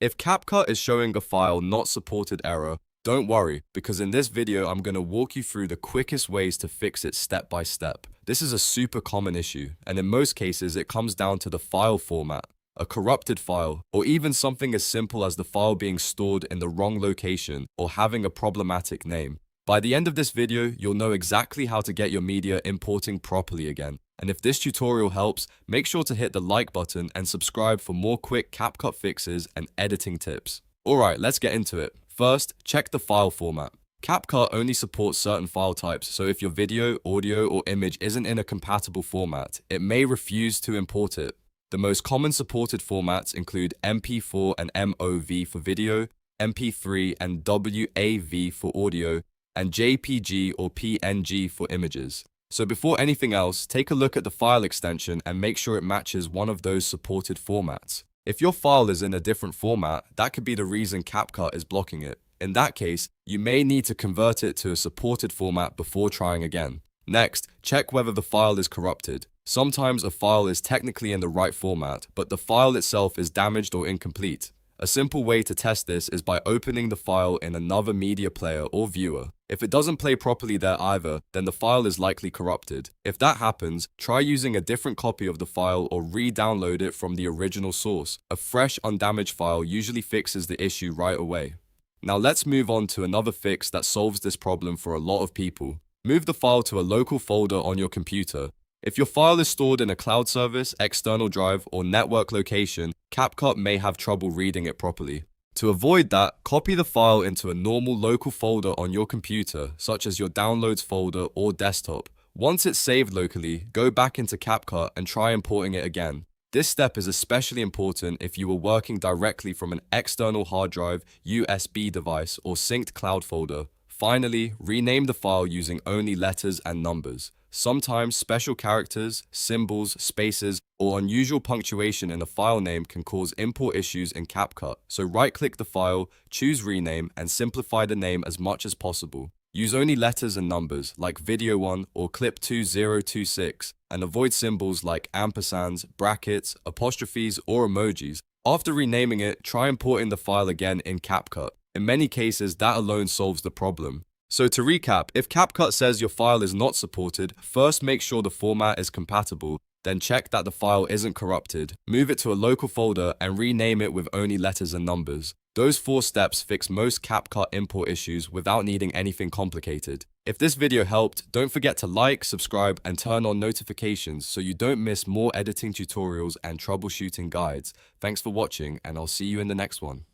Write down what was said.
If CapCut is showing a file not supported error, don't worry, because in this video I'm going to walk you through the quickest ways to fix it step by step. This is a super common issue, and in most cases it comes down to the file format, a corrupted file, or even something as simple as the file being stored in the wrong location or having a problematic name. By the end of this video, you'll know exactly how to get your media importing properly again. And if this tutorial helps, make sure to hit the like button and subscribe for more quick CapCut fixes and editing tips. Alright, let's get into it. First, check the file format. CapCut only supports certain file types, so if your video, audio, or image isn't in a compatible format, it may refuse to import it. The most common supported formats include MP4 and MOV for video, MP3 and WAV for audio, and JPG or PNG for images. So before anything else, take a look at the file extension and make sure it matches one of those supported formats. If your file is in a different format, that could be the reason CapCut is blocking it. In that case, you may need to convert it to a supported format before trying again. Next, check whether the file is corrupted. Sometimes a file is technically in the right format, but the file itself is damaged or incomplete. A simple way to test this is by opening the file in another media player or viewer. If it doesn't play properly there either, then the file is likely corrupted. If that happens, try using a different copy of the file or re-download it from the original source. A fresh, undamaged file usually fixes the issue right away. Now let's move on to another fix that solves this problem for a lot of people. Move the file to a local folder on your computer. If your file is stored in a cloud service, external drive, or network location, CapCut may have trouble reading it properly. To avoid that, copy the file into a normal local folder on your computer, such as your Downloads folder or desktop. Once it's saved locally, go back into CapCut and try importing it again. This step is especially important if you are working directly from an external hard drive, USB device, or synced cloud folder. Finally, rename the file using only letters and numbers. Sometimes special characters, symbols, spaces, or unusual punctuation in a file name can cause import issues in CapCut, so right-click the file, choose Rename, and simplify the name as much as possible. Use only letters and numbers, like Video1 or Clip2026, and avoid symbols like ampersands, brackets, apostrophes, or emojis. After renaming it, try importing the file again in CapCut. In many cases, that alone solves the problem. So to recap, if CapCut says your file is not supported, first make sure the format is compatible, then check that the file isn't corrupted, move it to a local folder, and rename it with only letters and numbers. Those 4 steps fix most CapCut import issues without needing anything complicated. If this video helped, don't forget to like, subscribe, and turn on notifications so you don't miss more editing tutorials and troubleshooting guides. Thanks for watching, and I'll see you in the next one.